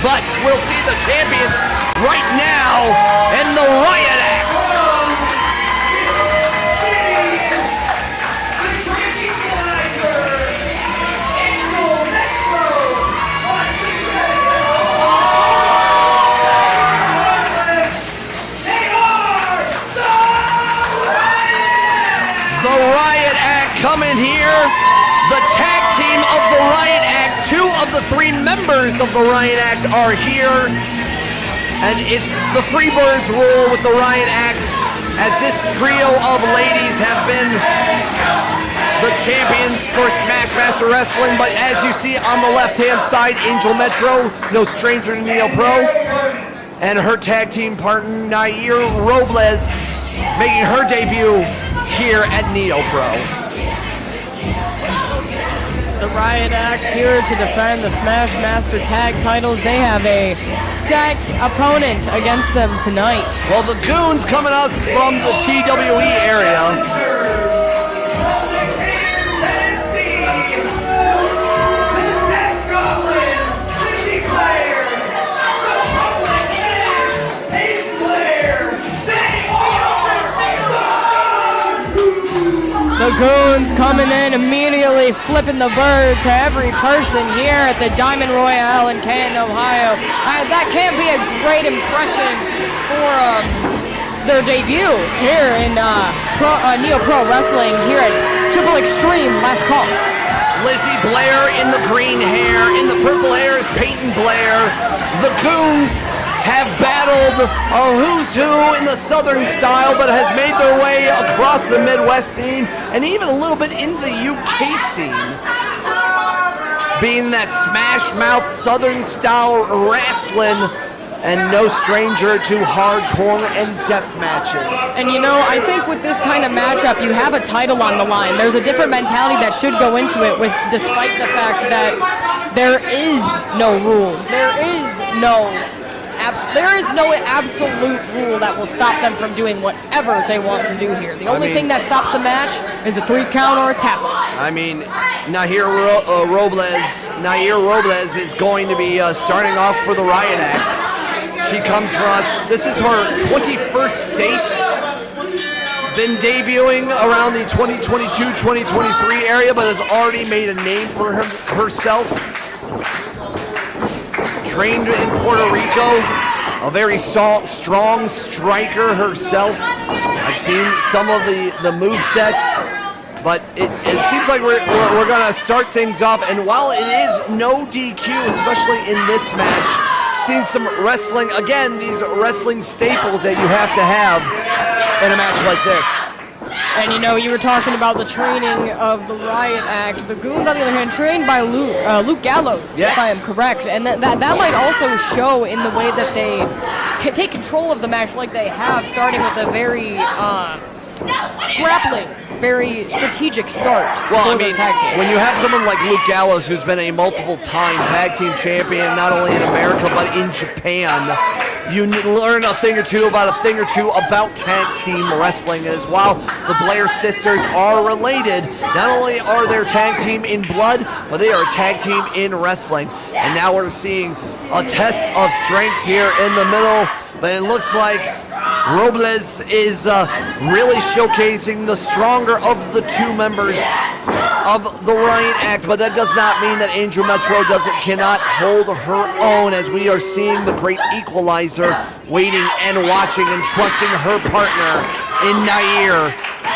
but we'll see the champions right now in the Riot Act. The Riot Act coming here. The tag team of the Riot Act, 2 of the 3 members of the Riot Act are here. And it's the Freebirds rule with the Riot Act, as this trio of ladies have been the champions for Smashmaster Wrestling. But as you see on the left-hand side, Angel Metro, no stranger to Neo Pro, and her tag team partner, Nahir Robles, making her debut here at Neo Pro. The Riot Act here to defend the Smashmaster tag titles. They have a stacked opponent against them tonight. Well, the Goons coming us from the TWE area. The Goons coming in, immediately flipping the bird to every person here at the Diamond Royale in Canton, Ohio. That can't be a great impression for their debut here in Neo Pro Wrestling here at Triple Extreme Last Call. Lizzy Blair in the green hair, in the purple hair is Payton Blair. The Goons have battled a who's who in the Southern style, but has made their way across the Midwest scene and even a little bit in the UK scene, being that smash mouth Southern style wrestling and no stranger to hardcore and death matches. And you know, I think with this kind of matchup, you have a title on the line. There's a different mentality that should go into it, with despite the fact that there is no rules. There is no absolute rule that will stop them from doing whatever they want to do here. The only thing that stops the match is a 3 count or a tap out. I mean, Nahir Robles is going to be starting off for the Riot Act. She comes for us. This is her 21st state. Been debuting around the 2022-2023 area, but has already made a name for herself. Trained in Puerto Rico, a very strong striker herself. I've seen some of the move sets, but it seems like we're gonna start things off. And while it is no DQ, especially in this match, seen some wrestling, again, these wrestling staples that you have to have in a match like this. And you know, you were talking about the training of the Riot Act. The Goons, on the other hand, trained by Luke Gallows, yes, if I am correct. And that might also show in the way that they take control of the match like they have, starting with a very grappling, very strategic start. Well, I mean, when you have someone like Luke Gallows, who's been a multiple-time tag team champion, not only in America, but in Japan, you learn a thing or two about tag team wrestling. As while the Blair sisters are related, not only are they tag team in blood, but they are a tag team in wrestling. And now we're seeing a test of strength here in the middle, but it looks like Robles is really showcasing the stronger of the 2 members of the Riot Act, but that does not mean that Angel Metro cannot hold her own, as we are seeing the great equalizer waiting and watching and trusting her partner in Nahir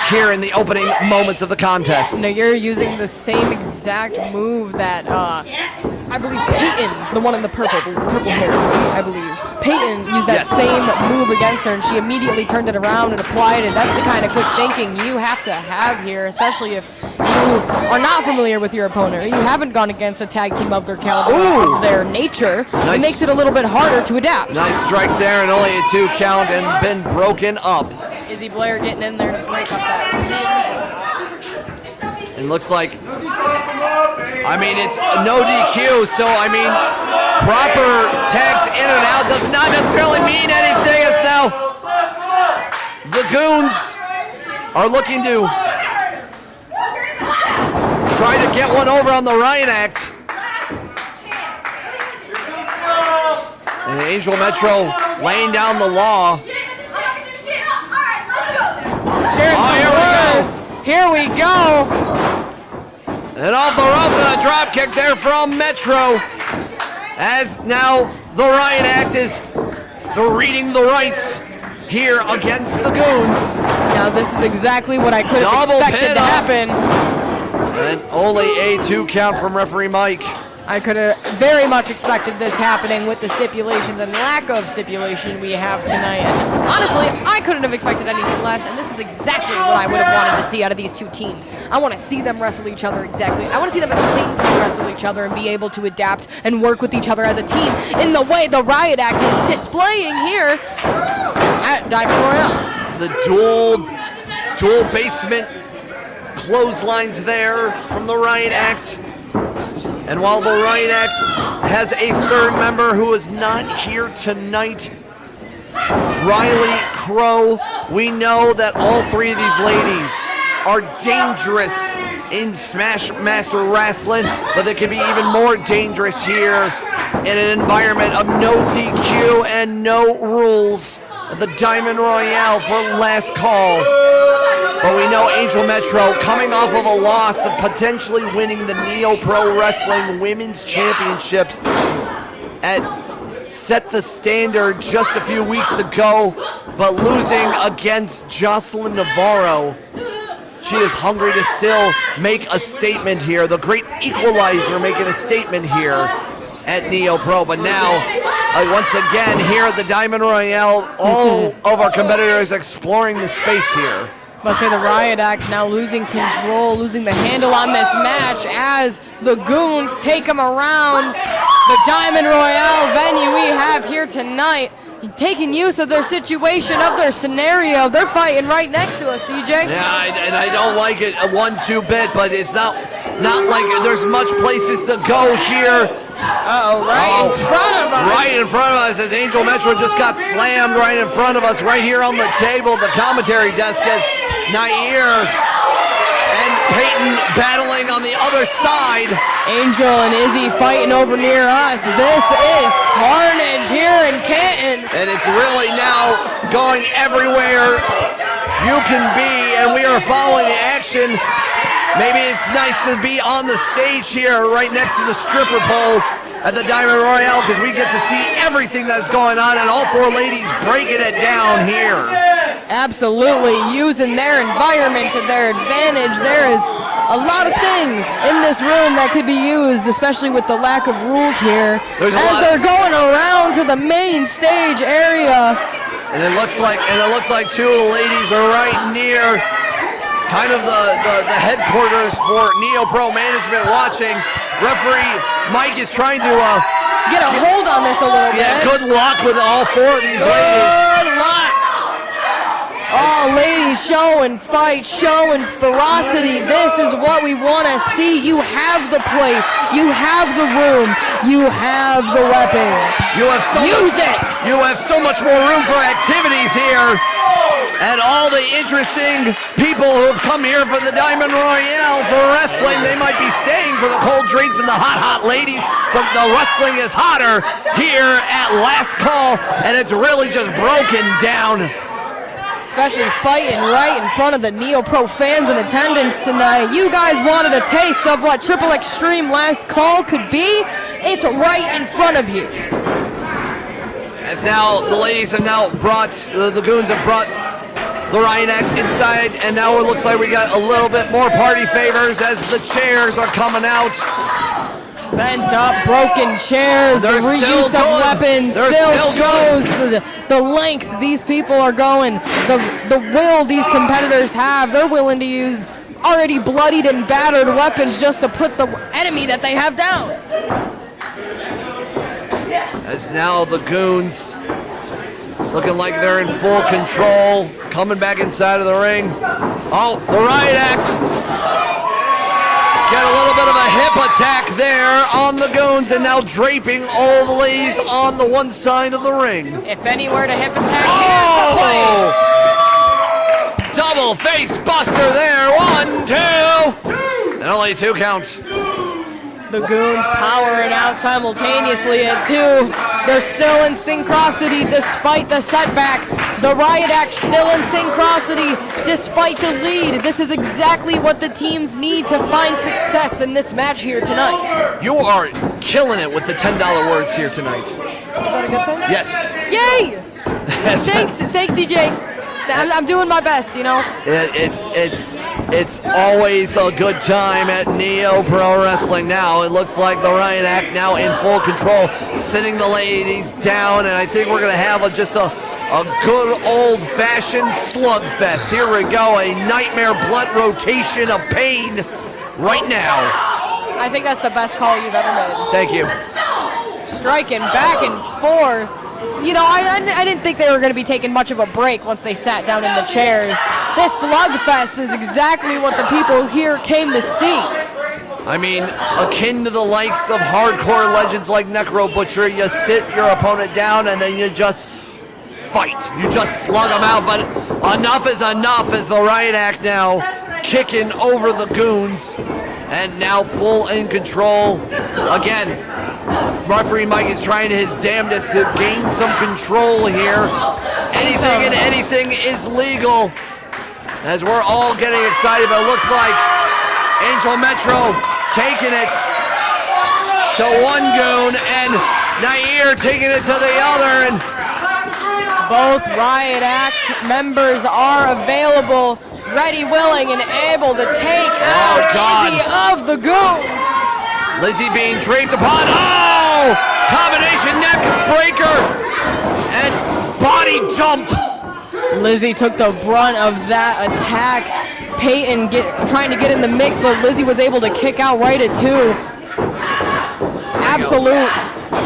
here in the opening moments of the contest. Nahir using the same exact move that I believe Payton, the one in the purple hair, I believe. Payton used that same move against her, and she immediately turned it around and applied it. That's the kind of quick thinking you have to have here, especially if you are not familiar with your opponent, or you haven't gone against a tag team of their caliber, of their nature. Nice. It makes it a little bit harder to adapt. Nice strike there, and only a 2 count, and been broken up. Lizzy Blair getting in there to break up that pin. It looks like, I mean, it's no DQ, so I mean, proper tags in and out does not necessarily mean anything, as now the Goons are looking to try to get one over on the Riot Act. And Angel Metro laying down the law. Sharing some words. Here we go. And off the ropes and a drop kick there from Metro. As now the Riot Act is reading the rights here against the Goons. Now this is exactly what I could have expected to happen. And only a 2 count from referee Mike. I could have very much expected this happening with the stipulations and lack of stipulation we have tonight. And honestly, I couldn't have expected anything less, and this is exactly what I would have wanted to see out of these two teams. I want to see them wrestle each other exactly. I want to see them at the same time wrestle each other and be able to adapt and work with each other as a team in the way the Riot Act is displaying here at Diamond Royale. The dual basement clotheslines there from the Riot Act. And while the Riot Act has a third member who is not here tonight, Riley Crow, we know that all three of these ladies are dangerous in Smash Master Wrestling, but they can be even more dangerous here in an environment of no DQ and no rules. The Diamond Royale for last call. But we know Angel Metro, coming off of a loss of potentially winning the Neo Pro Wrestling Women's Championships at Set the Standard just a few weeks ago, but losing against Jocelyn Navarro. She is hungry to still make a statement here. The great equalizer making a statement here at Neo Pro. But now, once again, here at the Diamond Royale, all of our competitors exploring the space here. Let's say the Riot Act now losing control, losing the handle on this match as the Goons take them around the Diamond Royale venue we have here tonight, taking use of their situation, of their scenario. They're fighting right next to us, CJ. Yeah, and I don't like it one too bit, but it's not like there's much places to go here. Right in front of us. Right in front of us as Angel Metro just got slammed right in front of us, right here on the table, the commentary desk, as Nahir and Payton battling on the other side. Angel and Izzy fighting over near us. This is carnage here in Canton. And it's really now going everywhere you can be, and we are following the action. Maybe it's nice to be on the stage here right next to the stripper pole at the Diamond Royale, because we get to see everything that's going on, and all four ladies breaking it down here. Absolutely, using their environment to their advantage. There is a lot of things in this room that could be used, especially with the lack of rules here, as they're going around to the main stage area. And it looks like two of the ladies are right near kind of the headquarters for Neo Pro Management watching. Referee Mike is trying to get a hold on this a little bit. Yeah, good luck with all four of these ladies. Good luck. All ladies showing fight, showing ferocity. This is what we want to see. You have the place. You have the room. You have the weapons. You have so much more room for activities here. And all the interesting people who have come here for the Diamond Royale for wrestling, they might be staying for the cold drinks and the hot ladies, but the wrestling is hotter here at Last Call, and it's really just broken down. Especially fighting right in front of the Neo Pro fans in attendance tonight. You guys wanted a taste of what Triple Extreme Last Call could be? It's right in front of you. As now the ladies have now brought, the Goons have brought the Riot Act inside, and now it looks like we got a little bit more party favors as the chairs are coming out. Bent up, broken chairs, the reuse of weapons still shows the lengths these people are going, the will these competitors have. They're willing to use already bloodied and battered weapons just to put the enemy that they have down. As now the Goons looking like they're in full control, coming back inside of the ring. Oh, the Riot Act. Get a little bit of a hip attack there on the Goons, and now draping all the ladies on the one side of the ring. If anywhere to hip attack, double face buster there. 1, 2, and only 2 count. The Goons powering out simultaneously at 2. They're still in synchronicity despite the setback. The Riot Act still in synchronicity despite the lead. This is exactly what the teams need to find success in this match here tonight. You are killing it with the $10 words here tonight. Is that a good thing? Yes. Yay! Thanks, CJ. I'm doing my best, you know. It's always a good time at Neo Pro Wrestling. Now it looks like the Riot Act now in full control, sitting the ladies down, and I think we're gonna have just a good old-fashioned slugfest. Here we go, a nightmare blood rotation of pain right now. I think that's the best call you've ever made. Thank you. Striking back and forth. You know, I didn't think they were going to be taking much of a break once they sat down in the chairs. This slugfest is exactly what the people here came to see. I mean, akin to the likes of hardcore legends like Necro Butcher, you sit your opponent down and then you just fight. You just slug them out, but enough is enough as the Riot Act now kicking over the Goons and now full in control. Again, referee Mike is trying his damnedest to gain some control here. Anything and anything is legal as we're all getting excited, but it looks like Angel Metro taking it to one Goon and Nahir taking it to the other, and both Riot Act members are available, ready, willing, and able to take out Lizzy of the Goons. Lizzy being draped upon, oh! Combination neck breaker and body jump. Lizzy took the brunt of that attack. Payton trying to get in the mix, but Lizzy was able to kick out right at two. Absolute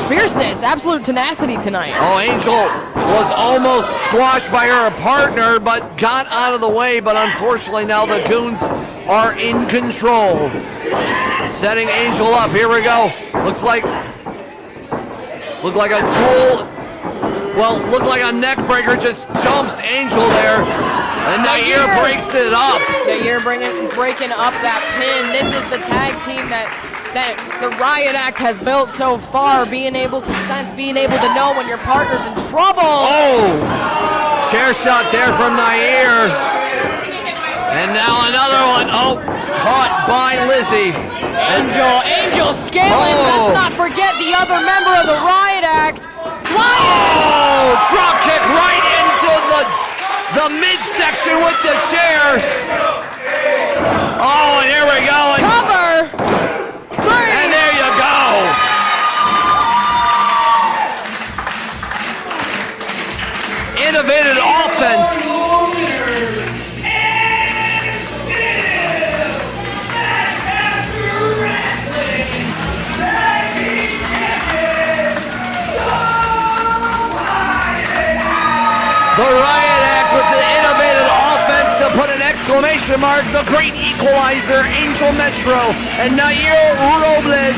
fierceness, absolute tenacity tonight. Oh, Angel was almost squashed by her partner, but got out of the way. But unfortunately, now the Goons are in control. Setting Angel up. Here we go. Looked like a dual. Well, looked like a neck breaker. Just jumps Angel there, and Nahir breaks it up. Nahir breaking up that pin. This is the tag team that the Riot Act has built so far, being able to sense, being able to know when your partner's in trouble. Oh, chair shot there from Nahir. And now another one. Oh, caught by Lizzy. Angel scaling. Oh. Let's not forget the other member of the Riot Act. Oh, drop kick right into the midsection with the chair. Oh, and here we go. Cover. And there you go. Innovative offense. The Riot Act with the innovative offense to put an exclamation mark. The great equalizer, Angel Metro, and Nahir Robles